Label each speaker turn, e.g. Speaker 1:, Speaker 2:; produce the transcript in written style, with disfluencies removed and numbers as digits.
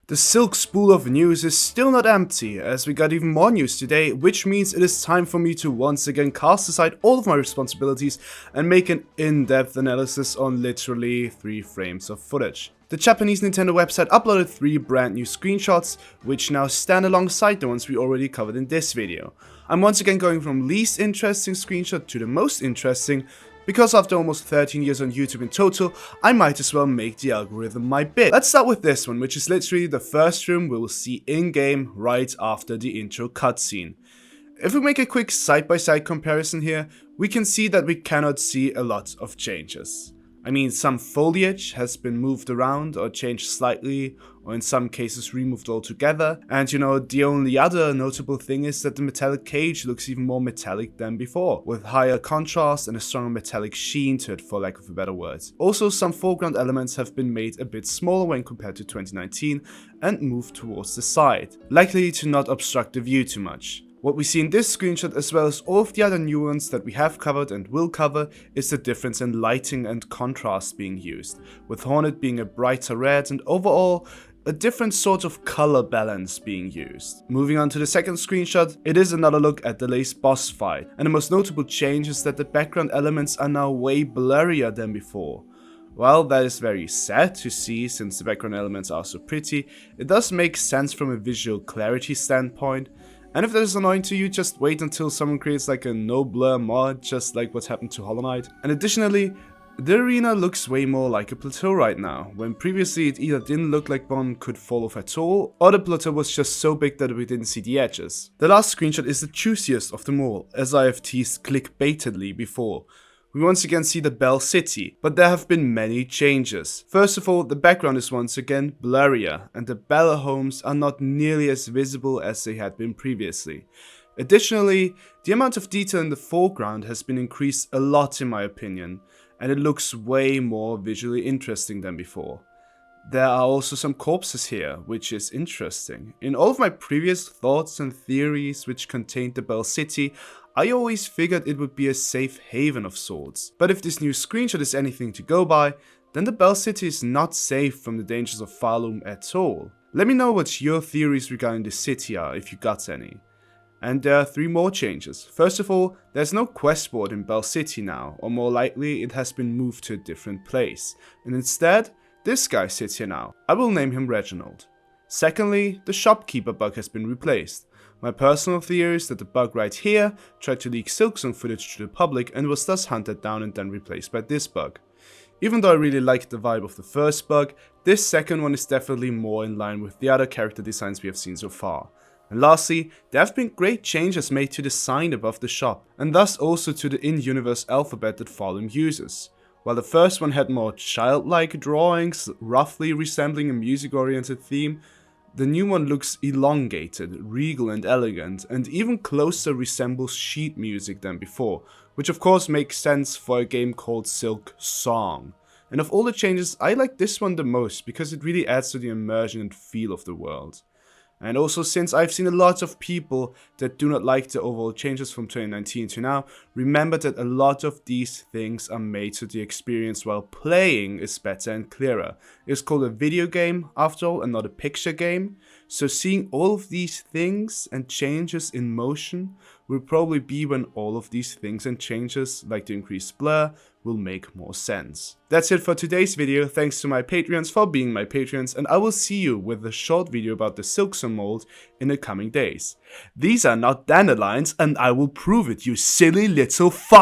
Speaker 1: The silk spool of news is still not empty, as we got even more news today, which means it is time for me to once again cast aside all of my responsibilities and make an in-depth analysis on literally 3 frames of footage. The Japanese Nintendo website uploaded 3 brand new screenshots, which now stand alongside the ones we already covered in this video. I'm once again going from least interesting screenshot to the most interesting, because after almost 13 years on YouTube in total, I might as well make the algorithm my bit. Let's start with this one, which is literally the first room we will see in-game right after the intro cutscene. If we make a quick side-by-side comparison here, we can see that we cannot see a lot of changes. I mean, some foliage has been moved around or changed slightly, or in some cases removed altogether. And you know, the only other notable thing is that the metallic cage looks even more metallic than before, with higher contrast and a stronger metallic sheen to it, for lack of a better word. Also, some foreground elements have been made a bit smaller when compared to 2019 and moved towards the side, likely to not obstruct the view too much. What we see in this screenshot, as well as all of the other new ones that we have covered and will cover, is the difference in lighting and contrast being used, with Hornet being a brighter red and overall a different sort of color balance being used. Moving on to the second screenshot, it is another look at the last boss fight, and the most notable change is that the background elements are now way blurrier than before. While that is very sad to see since the background elements are so pretty, it does make sense from a visual clarity standpoint. And if that is annoying to you, just wait until someone creates like a no blur mod, just like what happened to Hollow Knight. And additionally, the arena looks way more like a plateau right now, when previously it either didn't look like one could fall off at all, or the plateau was just so big that we didn't see the edges. The last screenshot is the juiciest of them all, as I have teased clickbaitedly before. We once again see the Bell City, but there have been many changes. First of all, the background is once again blurrier, and the Bell homes are not nearly as visible as they had been previously. Additionally, the amount of detail in the foreground has been increased a lot in my opinion, and it looks way more visually interesting than before. There are also some corpses here, which is interesting. In all of my previous thoughts and theories which contained the Bell City, I always figured it would be a safe haven of sorts. But if this new screenshot is anything to go by, then the Bell City is not safe from the dangers of Falloom at all. Let me know what your theories regarding the city are, if you got any. And there are 3 more changes. First of all, there's no quest board in Bell City now, or more likely it has been moved to a different place. And instead, this guy sits here now. I will name him Reginald. Secondly, the shopkeeper bug has been replaced. My personal theory is that the bug right here tried to leak Silksong footage to the public and was thus hunted down and then replaced by this bug. Even though I really liked the vibe of the first bug, this second one is definitely more in line with the other character designs we have seen so far. And lastly, there have been great changes made to the sign above the shop, and thus also to the in-universe alphabet that Falloom uses. While the first one had more childlike drawings, roughly resembling a music-oriented theme, the new one looks elongated, regal and elegant, and even closer resembles sheet music than before, which of course makes sense for a game called Silksong. And of all the changes, I like this one the most because it really adds to the immersion and feel of the world. And also, since I've seen a lot of people that do not like the overall changes from 2019 to now, remember that a lot of these things are made so the experience while playing is better and clearer. It's called a video game, after all, and not a picture game. So seeing all of these things and changes in motion will probably be when all of these things and changes, like the increased blur, will make more sense. That's it for today's video. Thanks to my Patreons for being my patrons, and I will see you with a short video about the Silksong mold in the coming days. These are not dandelions, and I will prove it, you silly little fuck!